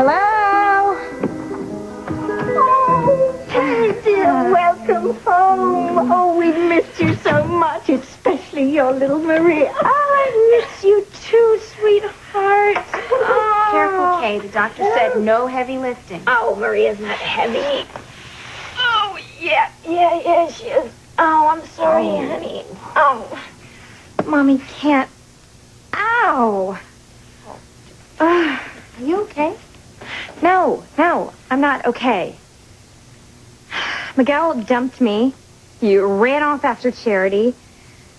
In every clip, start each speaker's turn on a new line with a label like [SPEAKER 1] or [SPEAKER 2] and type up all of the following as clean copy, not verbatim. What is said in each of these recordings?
[SPEAKER 1] Hello?
[SPEAKER 2] Oh, dear, welcome home. Oh, we missed you so much, especially your little Maria. Oh, I miss you too, sweetheart. Oh.
[SPEAKER 1] Careful, Kay. The doctor said no heavy lifting.
[SPEAKER 2] Oh, Maria's not heavy. Oh, yeah, she is. Oh, I'm sorry, honey. Oh.
[SPEAKER 1] Mommy can't. Ow! Are you okay? No, I'm not okay. Miguel dumped me. You ran off after Charity.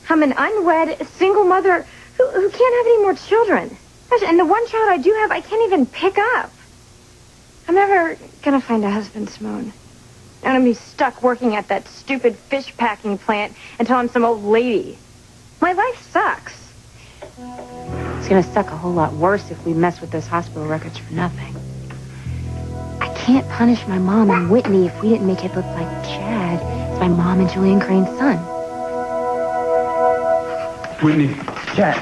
[SPEAKER 1] I'm an unwed, single mother who can't have any more children. And the one child I do have, I can't even pick up. I'm never gonna find a husband, Simone. I'm gonna be stuck working at that stupid fish packing plant until I'm some old lady. My life sucks. It's gonna suck a whole lot worse if we mess with those hospital records for nothing. I can't punish my mom and Whitney if we didn't make it look like Chad is my mom and Julian Crane's son.
[SPEAKER 3] Whitney. Chad.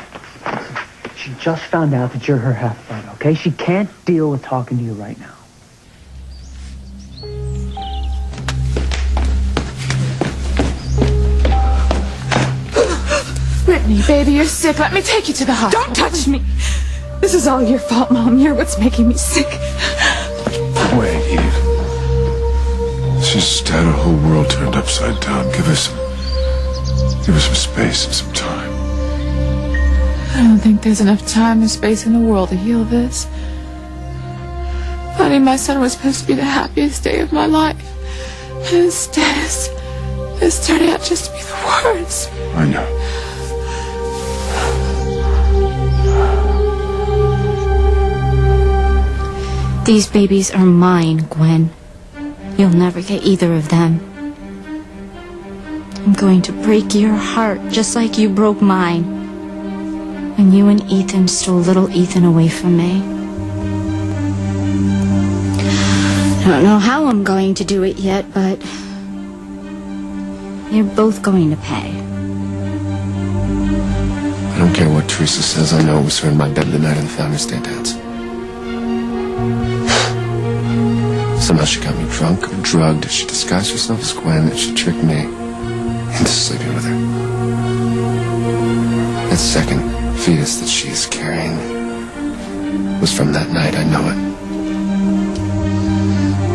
[SPEAKER 3] She just found out that you're her half-brother, okay? She can't deal with talking to you right now.
[SPEAKER 4] Whitney, baby, you're sick. Let me take you to the hospital. Don't touch me. This is all your fault, Mom. You're what's making me sick.
[SPEAKER 5] Wait, Eve. She's just had her whole world turned upside down. Give her some space and some time.
[SPEAKER 4] I don't think there's enough time or space in the world to heal this. Finding my son was supposed to be the happiest day of my life. And instead, it's turning out just to be the worst.
[SPEAKER 5] I know.
[SPEAKER 6] These babies are mine, Gwen. You'll never get either of them. I'm going to break your heart just like you broke mine when you and Ethan stole little Ethan away from me. I don't know how I'm going to do it yet, but you're both going to pay.
[SPEAKER 5] I don't care what Teresa says. I know it was her in my bed the night of the Founders Day dance. Somehow she got me drunk or drugged. She disguised herself as Gwen and she tricked me into sleeping with her. That second fetus that she's carrying was from that night. I know it.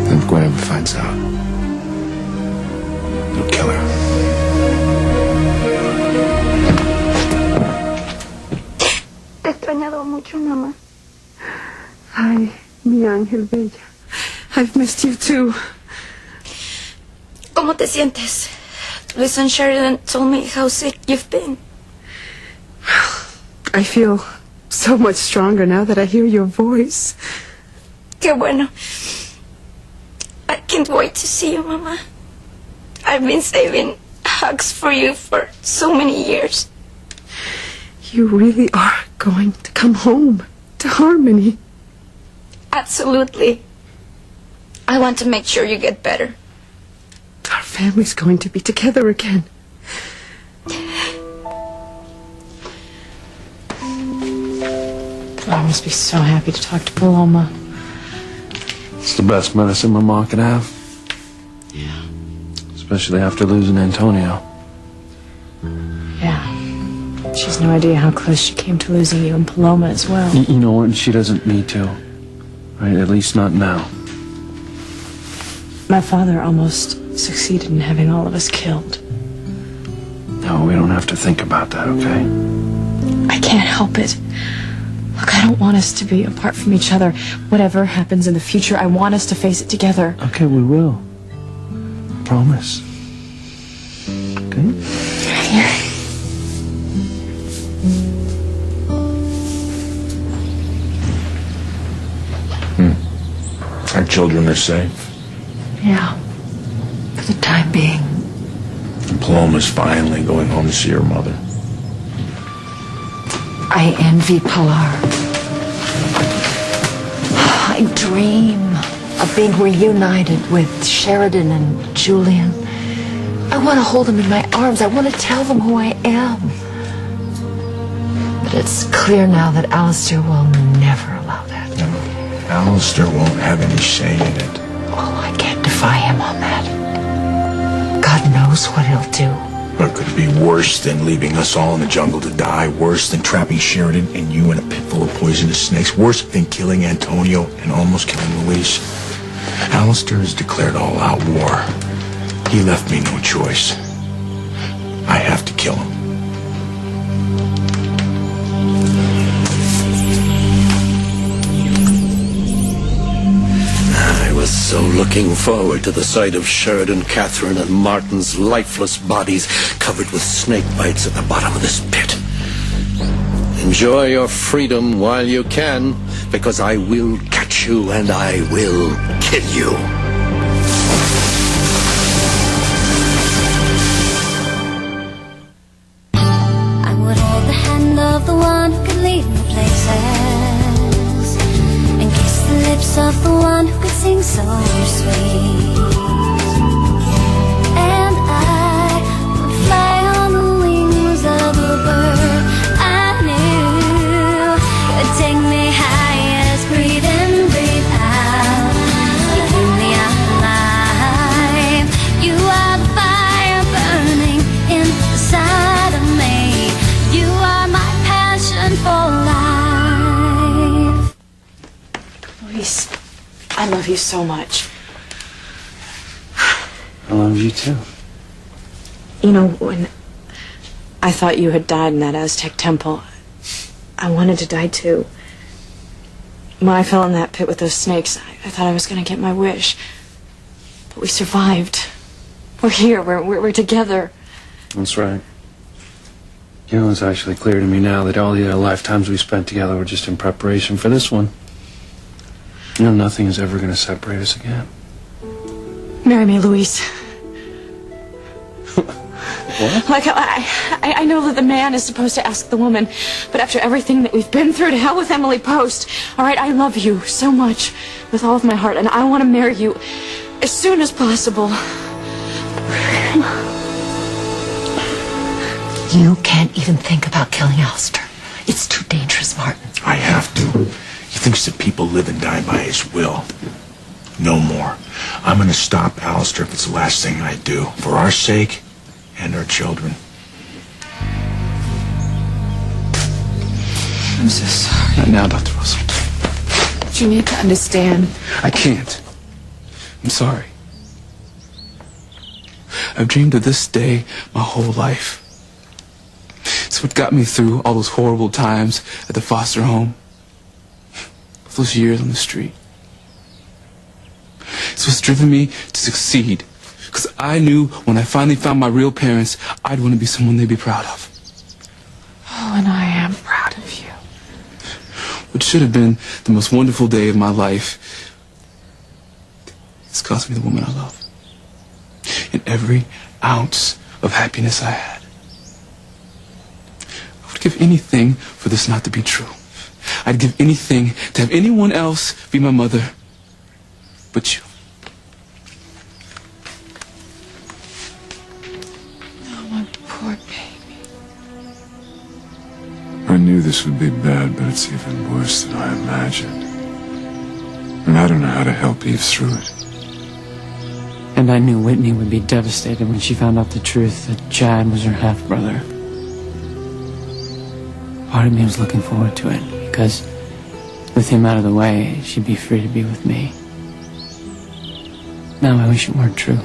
[SPEAKER 5] And if Gwen ever finds out, it'll kill her.
[SPEAKER 2] Te he extrañado mucho, mamá.
[SPEAKER 4] Ay, mi ángel bella. I've missed you too.
[SPEAKER 6] ¿Cómo te sientes? Liz and Sheridan told me how sick you've been.
[SPEAKER 4] I feel so much stronger now that I hear your voice.
[SPEAKER 6] Qué bueno. I can't wait to see you, Mama. I've been saving hugs for you for so many years.
[SPEAKER 4] You really are going to come home to Harmony.
[SPEAKER 6] Absolutely. I want to make sure you get better.
[SPEAKER 4] Our family's going to be together again. I must be so happy to talk to Paloma.
[SPEAKER 5] It's the best medicine my mom could have.
[SPEAKER 4] Yeah.
[SPEAKER 5] Especially after losing Antonio.
[SPEAKER 4] Yeah. She's no idea how close she came to losing you and Paloma as well.
[SPEAKER 3] You know what? She doesn't need to. Right? At least not now.
[SPEAKER 4] My father almost succeeded in having all of us killed.
[SPEAKER 3] No, we don't have to think about that, okay?
[SPEAKER 4] I can't help it. Look, I don't want us to be apart from each other. Whatever happens in the future, I want us to face it together.
[SPEAKER 3] Okay, we will. Promise. Okay?
[SPEAKER 5] Our children are safe.
[SPEAKER 4] Yeah, for the time being.
[SPEAKER 5] And Paloma's finally going home to see her mother.
[SPEAKER 4] I envy Pilar. I dream of being reunited with Sheridan and Julian. I want to hold them in my arms. I want to tell them who I am. But it's clear now that Alistair will never allow that.
[SPEAKER 5] Alistair won't have any say in it.
[SPEAKER 4] Oh, I can't defy him on that. God knows what he'll do.
[SPEAKER 5] But could it be worse than leaving us all in the jungle to die? Worse than trapping Sheridan and you in a pit full of poisonous snakes? Worse than killing Antonio and almost killing Luis? Alistair has declared all-out war. He left me no choice. I have to kill him.
[SPEAKER 7] I was so looking forward to the sight of Sheridan, Catherine, and Martin's lifeless bodies covered with snake bites at the bottom of this pit. Enjoy your freedom while you can, because I will catch you and I will kill you.
[SPEAKER 8] I would hold the hand of the one who could lead me places, and kiss the lips of the one who could sing so sweet. And I would fly on the wings of a bird I knew could take me high as breathe in, breathe out. You keep me alive. You are the fire burning inside of me. You are my passion for life.
[SPEAKER 4] Luis, I love you so much.
[SPEAKER 3] I love you too.
[SPEAKER 4] You know, when I thought you had died in that Aztec temple, I wanted to die too. When I fell in that pit with those snakes, I thought I was going to get my wish. But we survived. We're here. We're together.
[SPEAKER 9] That's right. You know, it's actually clear to me now that all the other lifetimes we spent together were just in preparation for this one. You know, nothing is ever going to separate us again.
[SPEAKER 4] Marry me, Luis.
[SPEAKER 9] What?
[SPEAKER 4] Like, I know that the man is supposed to ask the woman, but after everything that we've been through, to hell with Emily Post. All right, I love you so much with all of my heart, and I want to marry you as soon as possible. You can't even think about killing Alistair. It's too dangerous, Martin.
[SPEAKER 5] I have to. He thinks that people live and die by his will. No more. I'm going to stop Alistair if it's the last thing I do. For our sake and our children.
[SPEAKER 9] I'm so sorry. Not now, Dr. Russell.
[SPEAKER 4] But you need to understand.
[SPEAKER 9] I can't. I'm sorry. I've dreamed of this day my whole life. It's what got me through all those horrible times at the foster home. Those years on the street. It's what's driven me to succeed. Because I knew when I finally found my real parents, I'd want to be someone they'd be proud of.
[SPEAKER 4] Oh, and I am proud of you.
[SPEAKER 9] What should have been the most wonderful day of my life, it's cost me the woman I love. And every ounce of happiness I had. I would give anything for this not to be true. I'd give anything to have anyone else be my mother but you.
[SPEAKER 4] Oh, my poor baby.
[SPEAKER 5] I knew this would be bad, but it's even worse than I imagined. And I don't know how to help Eve through it.
[SPEAKER 3] And I knew Whitney would be devastated when she found out the truth that Chad was her half-brother. Part of me was looking forward to it, because with him out of the way, she'd be free to be with me. Now I wish it weren't true.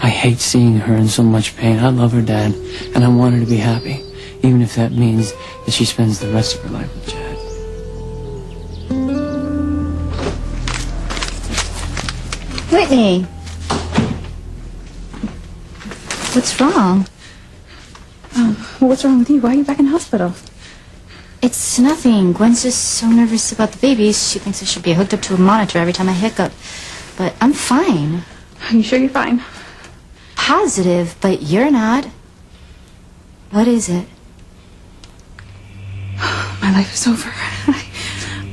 [SPEAKER 3] I hate seeing her in so much pain. I love her, Dad, and I want her to be happy, even if that means that she spends the rest of her life with Chad.
[SPEAKER 2] Whitney. What's wrong?
[SPEAKER 10] What's wrong with you? Why are you back in the hospital?
[SPEAKER 2] It's nothing. Gwen's just so nervous about the babies. She thinks I should be hooked up to a monitor every time I hiccup. But I'm fine.
[SPEAKER 10] Are you sure you're fine?
[SPEAKER 2] Positive, but you're not. What is it?
[SPEAKER 10] My life is over.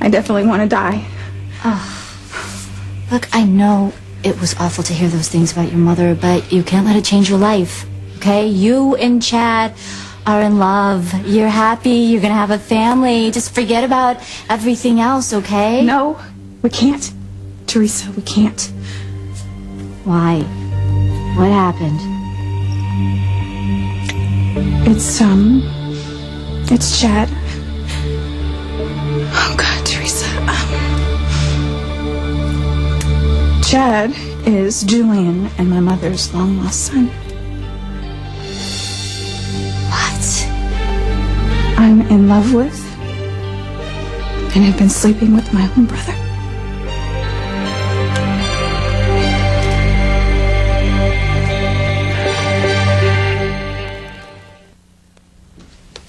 [SPEAKER 10] I definitely want to die.
[SPEAKER 2] Oh. Look, I know it was awful to hear those things about your mother, but you can't let it change your life. Okay? You and Chad
[SPEAKER 11] are in love. You're happy. You're going to have a family. Just forget about everything else, okay?
[SPEAKER 10] No, we can't. Teresa, we can't.
[SPEAKER 11] Why? What happened?
[SPEAKER 10] It's Chad. Oh, God, Teresa. Chad is Julian and my mother's long-lost son.
[SPEAKER 11] What?
[SPEAKER 10] I'm in love with and have been sleeping with my own brother.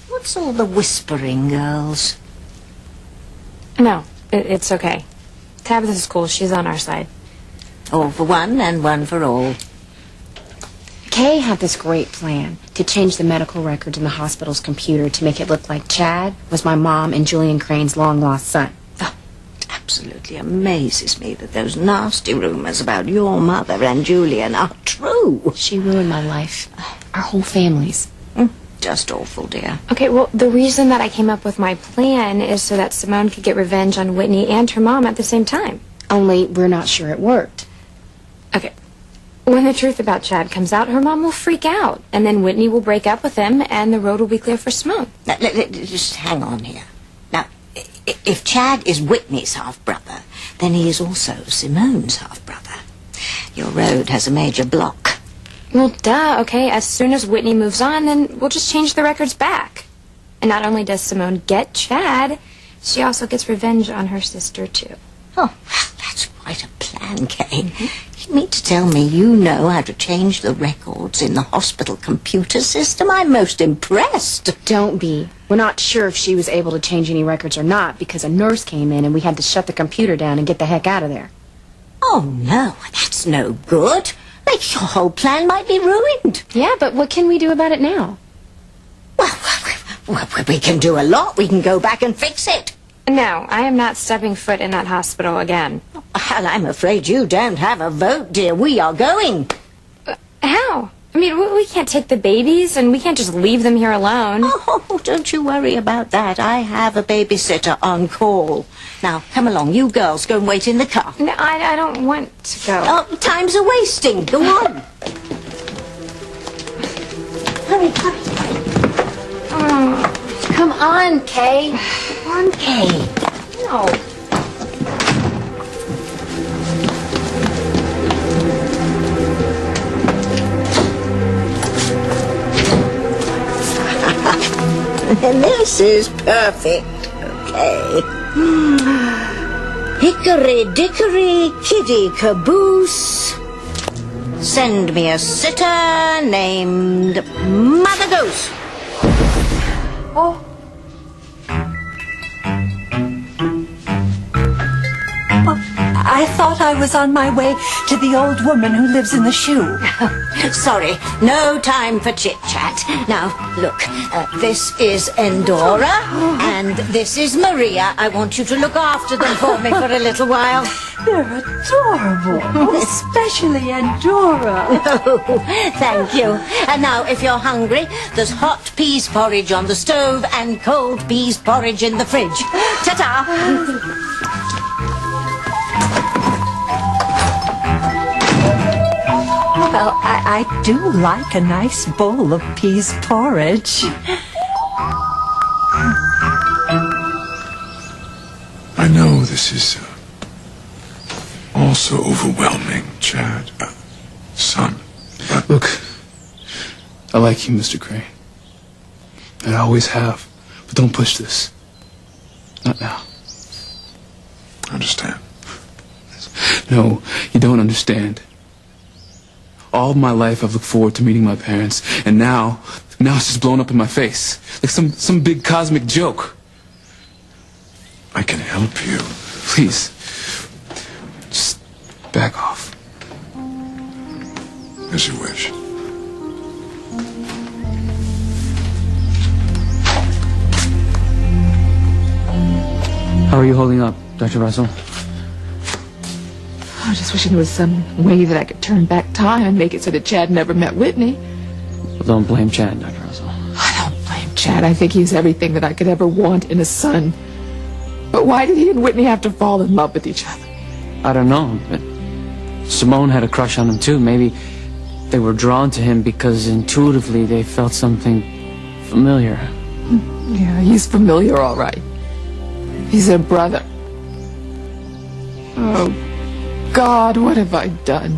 [SPEAKER 2] What's all the whispering, girls?
[SPEAKER 4] No, it's okay. Tabitha's cool. She's on our side.
[SPEAKER 2] All for one and one for all.
[SPEAKER 12] Kay had this great plan to change the medical records in the hospital's computer to make it look like Chad was my mom and Julian Crane's long-lost son.
[SPEAKER 2] Oh, it absolutely amazes me that those nasty rumors about your mother and Julian are true.
[SPEAKER 12] She ruined my life. Our whole family's.
[SPEAKER 2] Just awful, dear.
[SPEAKER 4] Okay, well, the reason that I came up with my plan is so that Simone could get revenge on Whitney and her mom at the same time.
[SPEAKER 12] Only we're not sure it worked.
[SPEAKER 4] Okay. When the truth about Chad comes out, her mom will freak out. And then Whitney will break up with him, and the road will be clear for Simone.
[SPEAKER 2] Now, just hang on here. Now, if Chad is Whitney's half-brother, then he is also Simone's half-brother. Your road has a major block.
[SPEAKER 4] Well, duh, okay. As soon as Whitney moves on, then we'll just change the records back. And not only does Simone get Chad, she also gets revenge on her sister, too.
[SPEAKER 2] Oh, that's quite a plan, Kay. You mean to tell me you know how to change the records in the hospital computer system? I'm most impressed.
[SPEAKER 12] Don't be. We're not sure if she was able to change any records or not because a nurse came in and we had to shut the computer down and get the heck out of there.
[SPEAKER 2] Oh, no, that's no good. Like, your whole plan might be ruined.
[SPEAKER 12] Yeah, but what can we do about it now?
[SPEAKER 2] Well, we can do a lot. We can go back and fix it.
[SPEAKER 4] No, I am not stepping foot in that hospital again.
[SPEAKER 2] Well, I'm afraid you don't have a vote, dear. We are going.
[SPEAKER 4] How? I mean, we can't take the babies, and we can't just leave them here alone.
[SPEAKER 2] Oh, don't you worry about that. I have a babysitter on call. Now, come along. You girls go and wait in the car.
[SPEAKER 4] No, I don't want to go.
[SPEAKER 2] Oh, time's a-wasting. Go on. Hurry, hurry.
[SPEAKER 12] Come on, Kay.
[SPEAKER 2] Come on, Kay.
[SPEAKER 12] No.
[SPEAKER 2] And this is perfect. Okay. Hickory dickory kiddy caboose. Send me a sitter named Mother Goose.
[SPEAKER 6] Oh. I thought I was on my way to the old woman who lives in the shoe.
[SPEAKER 2] Sorry, no time for chit-chat. Now, look, this is Endora, and this is Maria. I want you to look after them for me for a little while.
[SPEAKER 6] They're adorable, especially Endora.
[SPEAKER 2] Oh, thank you. And now, if you're hungry, there's hot peas porridge on the stove and cold peas porridge in the fridge. Ta-ta!
[SPEAKER 6] Well, I do like a nice bowl of peas porridge.
[SPEAKER 5] I know this is also overwhelming, Chad. Son.
[SPEAKER 9] Look, I like you, Mr. Crane. And I always have. But don't push this. Not now.
[SPEAKER 5] I understand.
[SPEAKER 9] No, you don't understand. All my life I've looked forward to meeting my parents, and now it's just blown up in my face. Like some big cosmic joke.
[SPEAKER 5] I can help you.
[SPEAKER 9] Please. Just back off.
[SPEAKER 5] As you wish.
[SPEAKER 3] How are you holding up, Dr. Russell?
[SPEAKER 10] I was just wishing there was some way that I could turn back time and make it so that Chad never met Whitney.
[SPEAKER 3] Well, don't blame Chad, Dr. Russell.
[SPEAKER 10] I don't blame Chad. I think he's everything that I could ever want in a son. But why did he and Whitney have to fall in love with each other?
[SPEAKER 3] I don't know, but Simone had a crush on him too. Maybe they were drawn to him because intuitively they felt something familiar.
[SPEAKER 10] Yeah, he's familiar, all right. He's a brother. Oh, God, what have I done?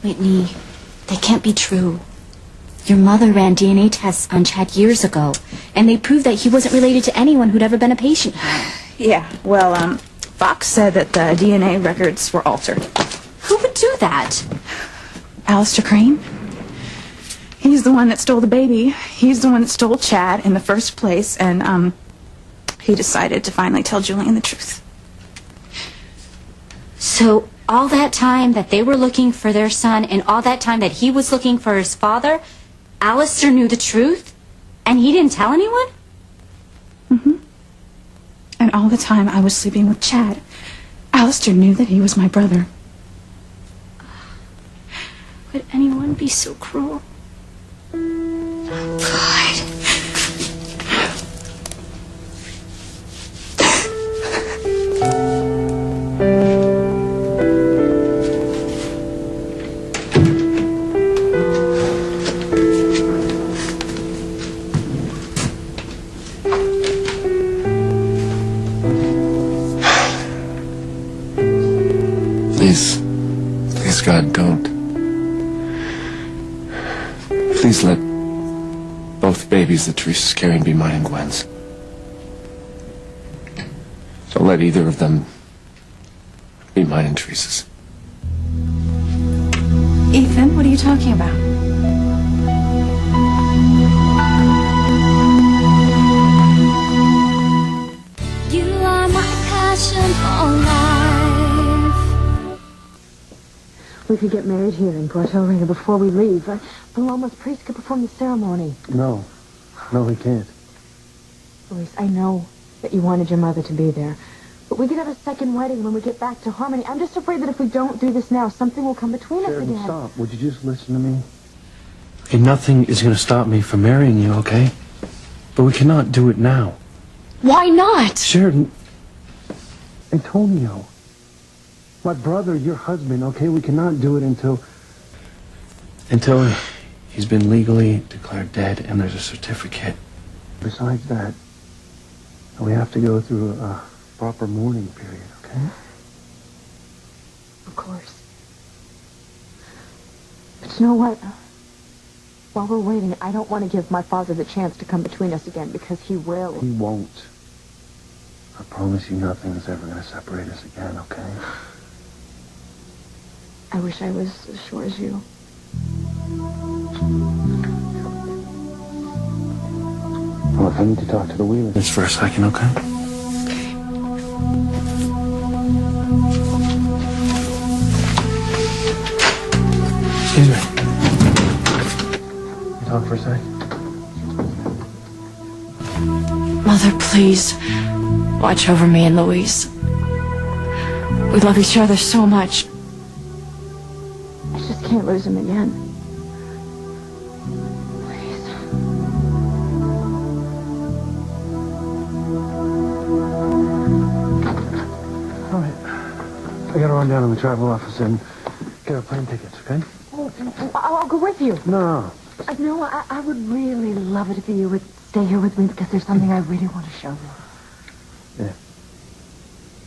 [SPEAKER 11] Whitney, that can't be true. Your mother ran DNA tests on Chad years ago, and they proved that he wasn't related to anyone who'd ever been a patient.
[SPEAKER 13] Yeah, well, Fox said that the DNA records were altered.
[SPEAKER 11] Who would do that?
[SPEAKER 13] Alistair Crane? He's the one that stole the baby. He's the one that stole Chad in the first place, and, he decided to finally tell Julian the truth.
[SPEAKER 11] So all that time that they were looking for their son, and all that time that he was looking for his father, Alistair knew the truth, and he didn't tell anyone?
[SPEAKER 13] Mm-hmm. And all the time I was sleeping with Chad, Alistair knew that he was my brother.
[SPEAKER 11] Would anyone be so cruel? Oh, God.
[SPEAKER 5] Please, God, don't. Please let both babies that Teresa's carrying be mine and Gwen's. Don't let either of them be mine and Teresa's.
[SPEAKER 13] Ethan, what are you talking about?
[SPEAKER 8] You are my passion for life.
[SPEAKER 2] We could get married here in Puerto Rico before we leave. Paloma's priest could perform the ceremony.
[SPEAKER 14] No, he can't.
[SPEAKER 2] Luis, I know that you wanted your mother to be there. But we could have a second wedding when we get back to Harmony. I'm just afraid that if we don't do this now, something will come between us
[SPEAKER 14] Sheridan,
[SPEAKER 2] again.
[SPEAKER 14] stop. Would you just listen to me? Okay, nothing is going to stop me from marrying you, okay? But we cannot do it now.
[SPEAKER 4] Why not?
[SPEAKER 14] Sheridan, Antonio, my brother, your husband, okay? We cannot do it until he's been legally declared dead and there's a certificate. Besides that, we have to go through a proper mourning period, okay?
[SPEAKER 2] Of course. But you know what? While we're waiting, I don't want to give my father the chance to come between us again, because he will.
[SPEAKER 14] He won't. I promise you nothing is ever going to separate us again, okay?
[SPEAKER 2] I wish I was as sure as you.
[SPEAKER 14] Well, if I need to talk to the Wheelers just for a second, okay? Excuse me. Can you talk for a sec?
[SPEAKER 4] Mother, please, watch over me and Louise. We love each other so much.
[SPEAKER 2] I just can't lose him again.
[SPEAKER 14] All right. I gotta run down to the travel office and get our plane tickets, okay?
[SPEAKER 2] Oh, I'll go with you.
[SPEAKER 14] No.
[SPEAKER 2] No, I would really love it if you would stay here with me, because there's something I really want to show you.
[SPEAKER 14] Yeah.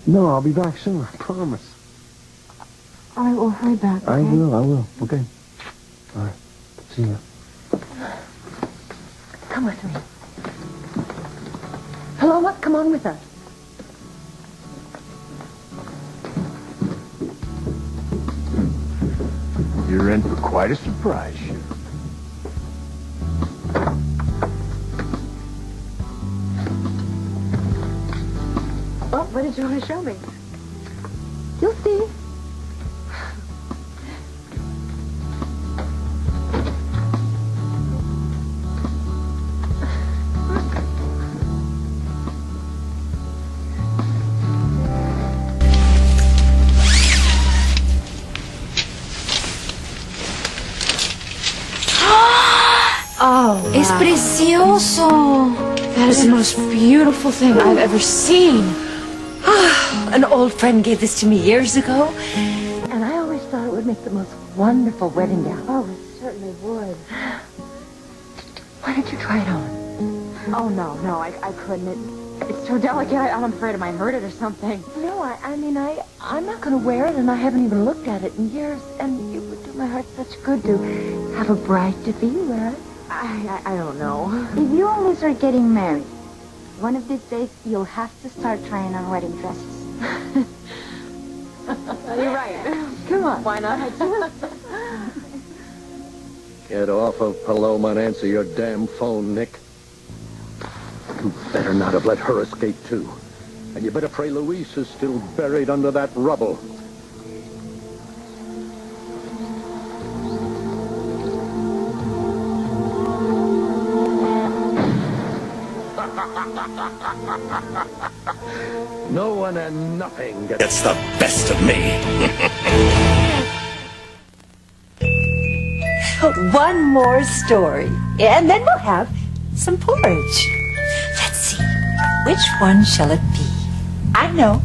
[SPEAKER 14] No, I'll be back soon, I promise.
[SPEAKER 2] All right, well, hurry back, okay?
[SPEAKER 14] I will. Okay. All right. See ya.
[SPEAKER 2] Come with me. Paloma, come on with us.
[SPEAKER 5] You're in for quite a surprise, Sheriff.
[SPEAKER 2] Well, what did you want to show me? You'll see.
[SPEAKER 6] Es precioso.
[SPEAKER 4] That is the most beautiful thing I've ever seen.
[SPEAKER 15] An old friend gave this to me years ago, and I always thought it would make the most wonderful wedding gown.
[SPEAKER 2] Oh, it certainly would.
[SPEAKER 15] Why don't you try it on?
[SPEAKER 2] Oh, no, I couldn't. It's so delicate. I'm afraid I might hurt it or something.
[SPEAKER 15] No, I'm not going to wear it, and I haven't even looked at it in years, and it would do my heart such good to have a bride-to-be wear it.
[SPEAKER 2] I don't know. If you only start getting married, one of these days you'll have to start trying on wedding dresses. You're right. Come on. Why not?
[SPEAKER 7] Get off of Paloma and answer your damn phone, Nick. You better not have let her escape, too. And you better pray Luis is still buried under that rubble. No one and nothing gets the best of me.
[SPEAKER 15] One more story, and then we'll have some porridge. Let's see, which one shall it be? I know.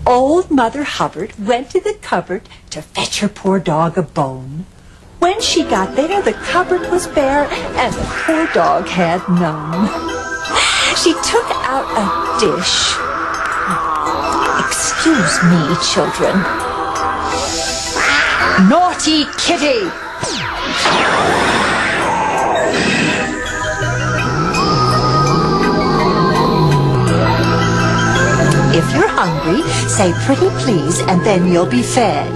[SPEAKER 15] Old Mother Hubbard went to the cupboard to fetch her poor dog a bone. When she got there, the cupboard was bare, and the poor dog had none. She took out a dish. Excuse me, children. Naughty kitty! If you're hungry, say pretty please, and then you'll be fed.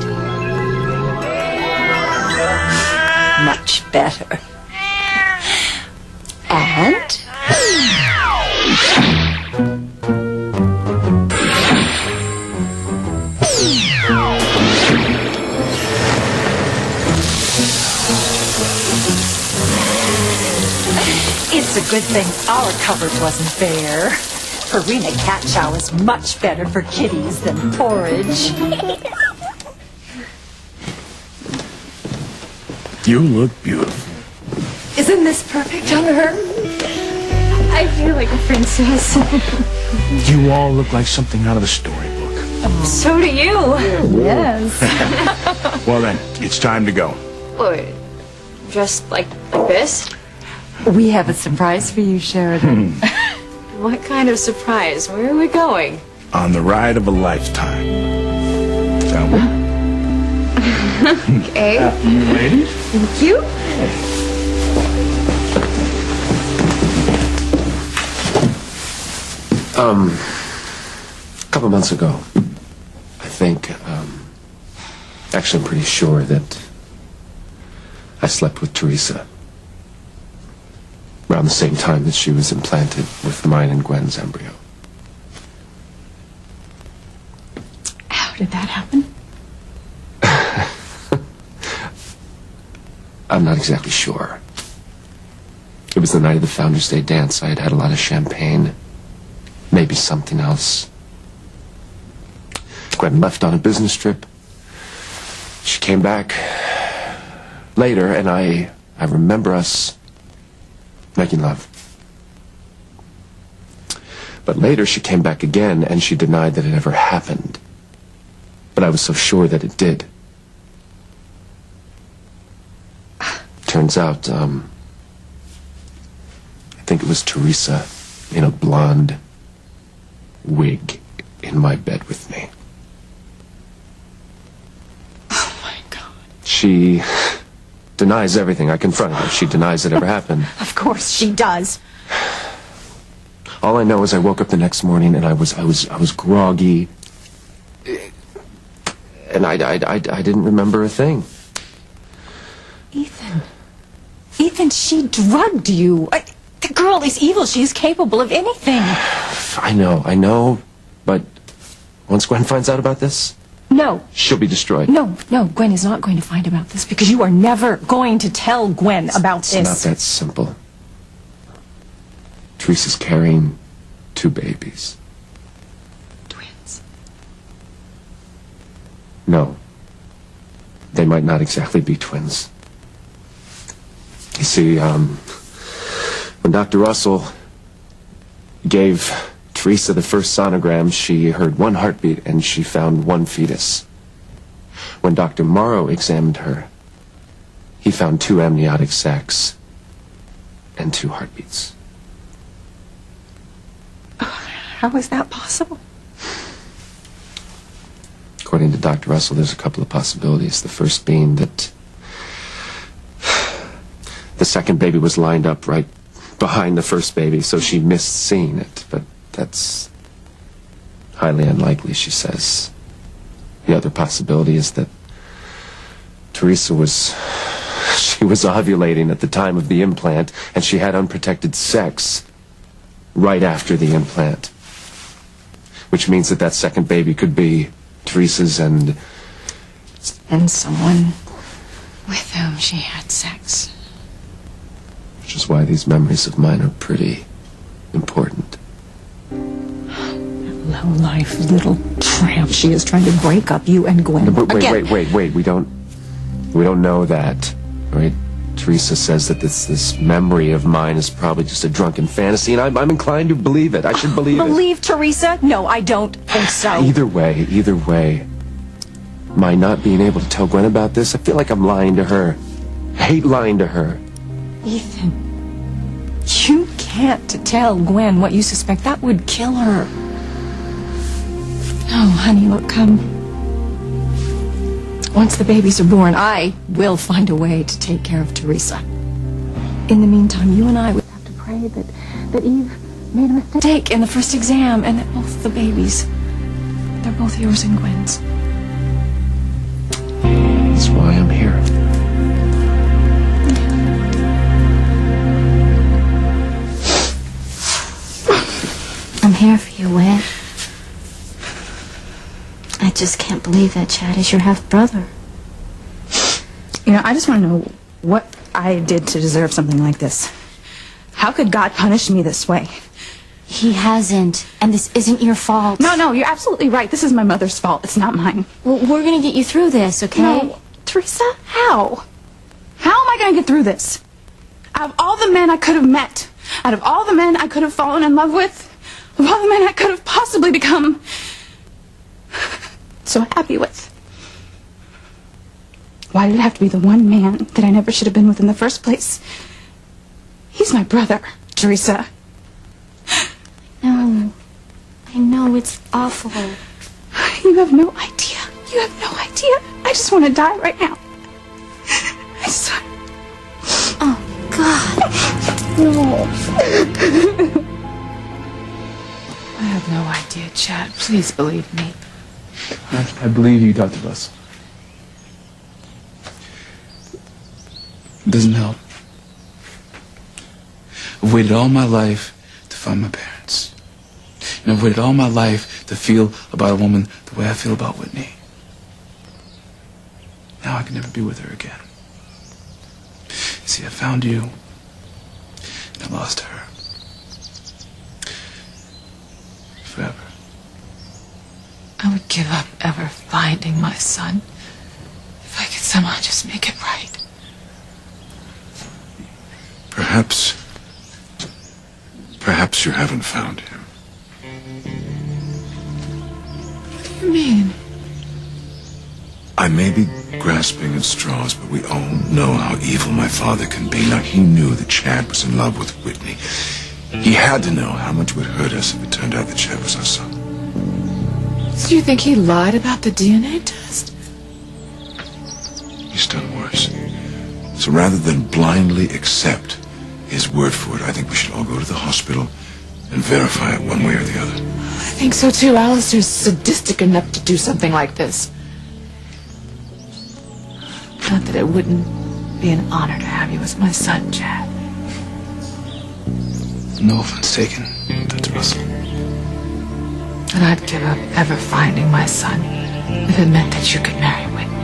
[SPEAKER 15] Much better. And... It's a good thing our cupboard wasn't bare. Farina cat chow is much better for kitties than porridge.
[SPEAKER 5] You look beautiful.
[SPEAKER 15] Isn't this perfect on her?
[SPEAKER 13] I feel like a princess.
[SPEAKER 5] You all look like something out of a storybook.
[SPEAKER 13] So do you. Yes.
[SPEAKER 5] Well then, it's time to go.
[SPEAKER 4] Wait, dressed like this?
[SPEAKER 15] We have a surprise for you, Sheridan.
[SPEAKER 4] What kind of surprise? Where are we going?
[SPEAKER 5] On the ride of a lifetime. Shall we?
[SPEAKER 4] Okay.
[SPEAKER 5] After you, ladies.
[SPEAKER 4] Thank you.
[SPEAKER 16] A couple months ago, I think, actually I'm pretty sure that I slept with Teresa around the same time that she was implanted with mine and Gwen's embryo.
[SPEAKER 13] How did that happen?
[SPEAKER 16] I'm not exactly sure. It was the night of the Founders Day dance. I had had a lot of champagne. Maybe something else. Gwen left on a business trip. She came back later, and I remember us making love. But later she came back again, and she denied that it ever happened. But I was so sure that it did. Turns out, I think it was Teresa in a blonde wig in my bed with me.
[SPEAKER 13] Oh my God.
[SPEAKER 16] She denies everything. I confronted her. She denies it ever happened.
[SPEAKER 13] Of course she does.
[SPEAKER 16] All I know is I woke up the next morning and I was groggy, and I didn't remember a thing.
[SPEAKER 15] Ethan, she drugged you. The girl is evil. She is capable of anything.
[SPEAKER 16] I know, but once Gwen finds out about this,
[SPEAKER 15] No.
[SPEAKER 16] she'll be destroyed.
[SPEAKER 15] No, Gwen is not going to find about this because you are never going to tell Gwen about
[SPEAKER 16] It's
[SPEAKER 15] this.
[SPEAKER 16] not that simple. Teresa's carrying 2 babies.
[SPEAKER 15] Twins.
[SPEAKER 16] No. They might not exactly be twins. You see, When Dr. Russell gave Teresa the first sonogram, she heard 1 heartbeat and she found 1 fetus. When Dr. Morrow examined her, he found 2 amniotic sacs and 2 heartbeats.
[SPEAKER 15] How is that possible?
[SPEAKER 16] According to Dr. Russell, there's a couple of possibilities. The first being that the second baby was lined up right behind the first baby, so she missed seeing it. But that's highly unlikely, she says. The other possibility is that Teresa was ovulating at the time of the implant, and she had unprotected sex right after the implant. Which means that second baby could be Teresa's and
[SPEAKER 12] someone with whom she had sex.
[SPEAKER 16] Which is why these memories of mine are pretty important.
[SPEAKER 15] Low-life little tramp. She is trying to break up you and Gwen.
[SPEAKER 16] But
[SPEAKER 15] again.
[SPEAKER 16] wait. We don't know that, right? Teresa says that this memory of mine is probably just a drunken fantasy, and I'm inclined to believe it. I should believe it.
[SPEAKER 15] Believe Teresa? No, I don't think so.
[SPEAKER 16] Either way, my not being able to tell Gwen about this, I feel like I'm lying to her. I hate lying to her.
[SPEAKER 15] Ethan, you can't tell Gwen what you suspect. That would kill her. Oh, honey, look, once the babies are born, I will find a way to take care of Teresa. In the meantime, you and I would have to pray that Eve made a mistake in the first exam and that both the babies, they're both yours and Gwen's.
[SPEAKER 16] That's why I'm here.
[SPEAKER 11] I'm here for you, Wes. I just can't believe that Chad is your half-brother.
[SPEAKER 13] You know, I just want to know what I did to deserve something like this. How could God punish me this way?
[SPEAKER 11] He hasn't, and this isn't your fault.
[SPEAKER 13] No, you're absolutely right. This is my mother's fault. It's not mine.
[SPEAKER 11] Well, we're going to get you through this, okay?
[SPEAKER 13] No, Teresa, how? How am I going to get through this? Out of all the men I could have met, out of all the men I could have fallen in love with, of all the men I could have possibly become so happy with, why did it have to be the one man that I never should have been with in the first place? He's my brother, Teresa.
[SPEAKER 11] No, I know it's awful.
[SPEAKER 13] You have no idea. You have no idea. I just want to die right now.
[SPEAKER 11] Oh, God.
[SPEAKER 13] No.
[SPEAKER 10] I have no idea, Chad. Please believe me.
[SPEAKER 9] I believe you, Dr. Russell. It doesn't help. I've waited all my life to find my parents. And I've waited all my life to feel about a woman the way I feel about Whitney. Now I can never be with her again. You see, I found you, and I lost her. Forever.
[SPEAKER 10] I would give up ever finding my son if I could somehow just make it right.
[SPEAKER 5] Perhaps you haven't found him.
[SPEAKER 10] What do you mean?
[SPEAKER 5] I may be grasping at straws, but we all know how evil my father can be. Now, he knew that Chad was in love with Whitney. He had to know how much it would hurt us if it turned out that Chad was our son.
[SPEAKER 10] So you think he lied about the DNA test?
[SPEAKER 5] He's done worse. So rather than blindly accept his word for it, I think we should all go to the hospital and verify it one way or the other.
[SPEAKER 10] I think so too. Alistair's sadistic enough to do something like this. Not that it wouldn't be an honor to have you as my son, Chad.
[SPEAKER 9] No offense taken, Dr. Russell.
[SPEAKER 10] And I'd give up ever finding my son if it meant that you could marry Whitney.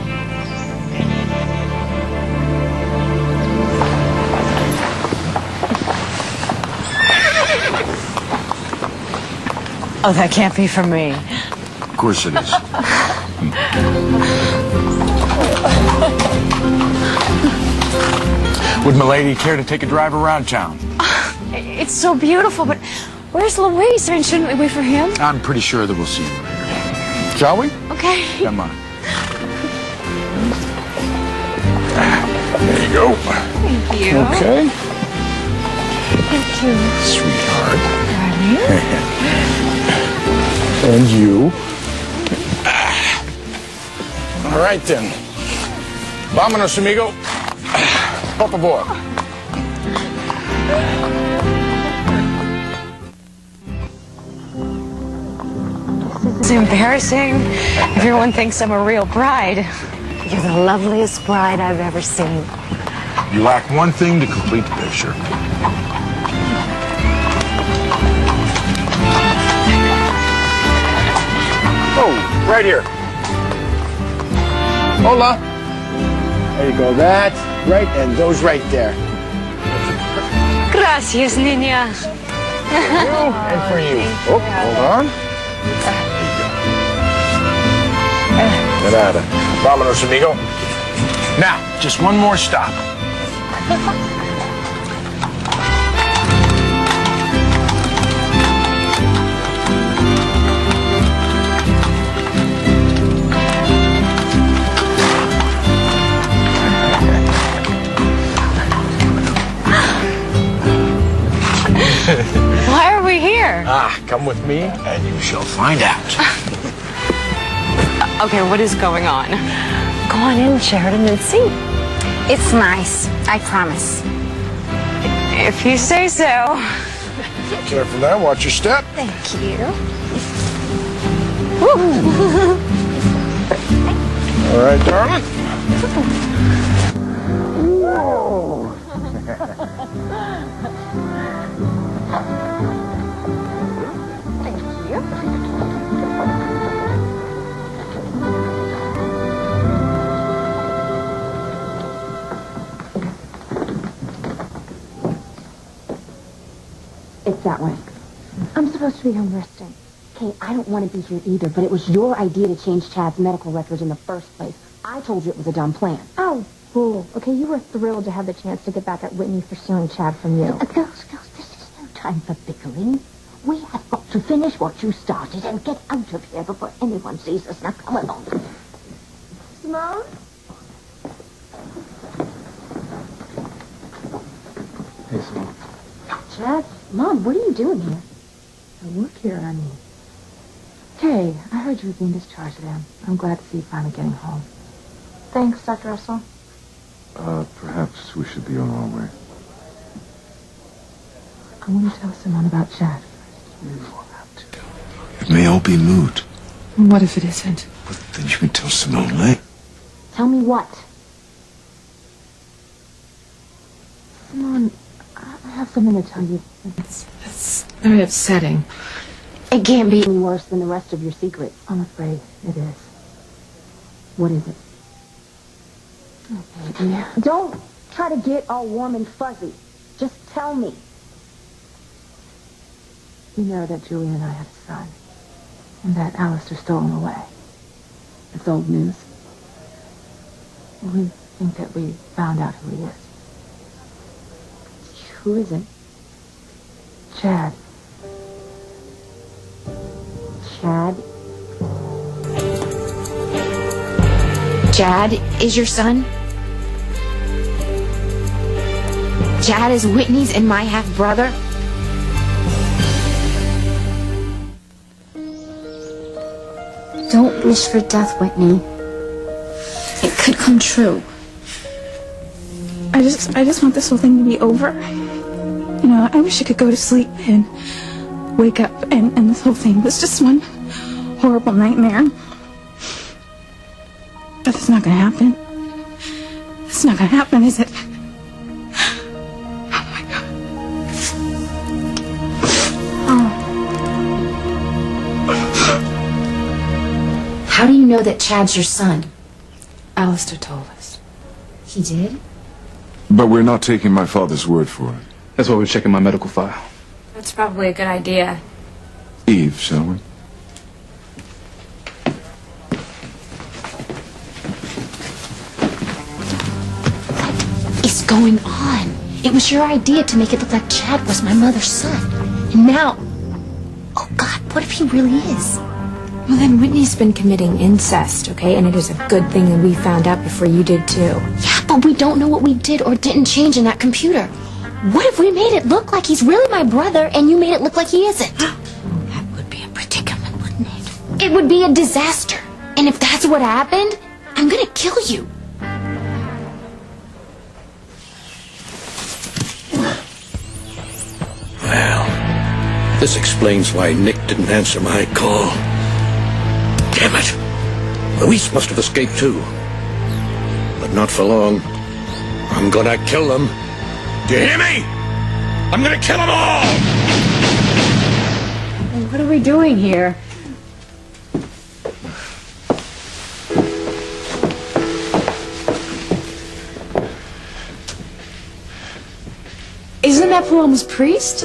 [SPEAKER 15] Oh, that can't be for me.
[SPEAKER 5] Of course it is.
[SPEAKER 17] Would Milady care to take a drive around town?
[SPEAKER 4] It's so beautiful, but where's Luis? I mean, shouldn't we wait for him?
[SPEAKER 5] I'm pretty sure that we'll see you later. Shall we?
[SPEAKER 4] Okay.
[SPEAKER 5] Come on. There you go.
[SPEAKER 4] Thank you.
[SPEAKER 5] Okay.
[SPEAKER 4] Thank you.
[SPEAKER 5] Sweetheart.
[SPEAKER 4] Darling.
[SPEAKER 5] And you. All right, then. Vámonos, amigo. Por favor.
[SPEAKER 4] It's embarrassing. Everyone thinks I'm a real bride. You're the loveliest bride I've ever seen.
[SPEAKER 5] You lack one thing to complete the picture. Oh, right here. Hola. There you go. That's right, and those right there.
[SPEAKER 4] Gracias, niña.
[SPEAKER 5] For you and for you. Oh, hold on. De nada. Vámonos, amigo. Now, just one more stop.
[SPEAKER 4] Why are we here?
[SPEAKER 5] Come with me, and you shall find out.
[SPEAKER 4] Okay, what is going on? Go on in, Sheridan, and see.
[SPEAKER 11] It's nice. I promise.
[SPEAKER 4] If you say so.
[SPEAKER 5] Careful now. Watch your step.
[SPEAKER 11] Thank you.
[SPEAKER 5] All right, darling. Whoa.
[SPEAKER 12] It's that way. I'm supposed to be home resting. Kay, I don't want to be here either, but it was your idea to change Chad's medical records in the first place. I told you it was a dumb plan.
[SPEAKER 1] Oh, fool. Okay, you were thrilled to have the chance to get back at Whitney for stealing Chad from you.
[SPEAKER 12] Girls, this is no time for bickering. We have got to finish what you started and get out of here before anyone sees us. Now, come along.
[SPEAKER 1] Simone?
[SPEAKER 14] Hey, Simone.
[SPEAKER 12] Chad, Mom, what are you doing here?
[SPEAKER 17] I work here, I mean. Kay, I heard you were being discharged today. I'm glad to see you finally getting home.
[SPEAKER 1] Thanks, Dr. Russell.
[SPEAKER 14] Perhaps we should be on our way.
[SPEAKER 17] I want to tell Simone about Chad.
[SPEAKER 5] It may all be moot.
[SPEAKER 17] What if it isn't?
[SPEAKER 5] But then you can tell Simone later.
[SPEAKER 12] Tell me what?
[SPEAKER 17] Simone, I have something to tell you. It's very upsetting.
[SPEAKER 12] It can't be any worse than the rest of your secrets.
[SPEAKER 17] I'm afraid it is.
[SPEAKER 12] What is it?
[SPEAKER 17] Oh, baby.
[SPEAKER 12] Don't try to get all warm and fuzzy. Just tell me.
[SPEAKER 17] You know that Julie and I had a son, and that Alistair stole him away. It's old news. We think that we found out who he is.
[SPEAKER 12] Who is it?
[SPEAKER 17] Chad.
[SPEAKER 12] Chad?
[SPEAKER 11] Chad is your son? Chad is Whitney's and my half-brother? Don't wish for death, Whitney. It could come true.
[SPEAKER 13] I just want this whole thing to be over. You know, I wish I could go to sleep and wake up and this whole thing was just one horrible nightmare. But it's not gonna happen. It's not gonna happen, is it? Oh my God.
[SPEAKER 11] How do you know that Chad's your son?
[SPEAKER 4] Alistair told us.
[SPEAKER 11] He did?
[SPEAKER 14] But we're not taking my father's word for it.
[SPEAKER 9] That's why we're checking my medical file.
[SPEAKER 11] That's probably a good idea.
[SPEAKER 14] Eve, shall we?
[SPEAKER 11] What is going on?
[SPEAKER 12] It was your idea to make it look like Chad was my mother's son. And now... Oh, God, what if he really is?
[SPEAKER 4] Well, then Whitney's been committing incest, okay? And it is a good thing that we found out before you did, too.
[SPEAKER 12] Yeah, but we don't know what we did or didn't change in that computer. What if we made it look like he's really my brother and you made it look like he isn't?
[SPEAKER 4] That would be a predicament, wouldn't it?
[SPEAKER 12] It would be a disaster. And if that's what happened, I'm gonna kill you.
[SPEAKER 7] Well, this explains why Nick didn't answer my call. Damn it! Luis must have escaped too. But not for long. I'm gonna kill them. Do you hear me? I'm gonna kill them all!
[SPEAKER 4] What are we doing here? Isn't that Paloma's priest?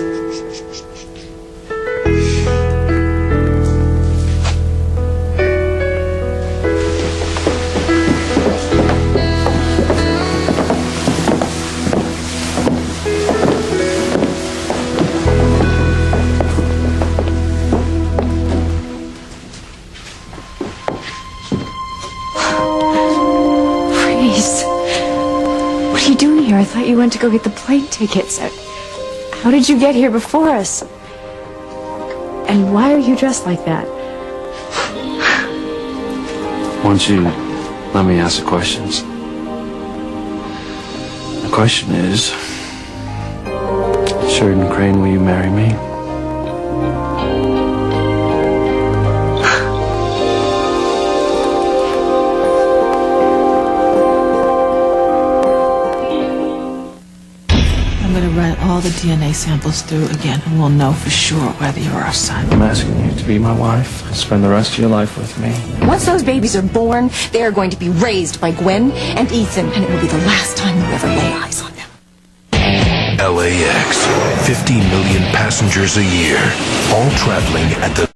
[SPEAKER 4] What are you doing here? I thought you went to go get the plane tickets. How did you get here before us? And why are you dressed like that?
[SPEAKER 14] Why don't you let me ask the questions? The question is, Sheridan Crane, will you marry me?
[SPEAKER 17] I'm going to run all the DNA samples through again, and we'll know for sure whether you're our son.
[SPEAKER 14] I'm asking you to be my wife and spend the rest of your life with me.
[SPEAKER 18] Once those babies are born, they are going to be raised by Gwen and Ethan, and it will be the last time you ever lay eyes on them.
[SPEAKER 19] LAX, 50 million passengers a year, all traveling at the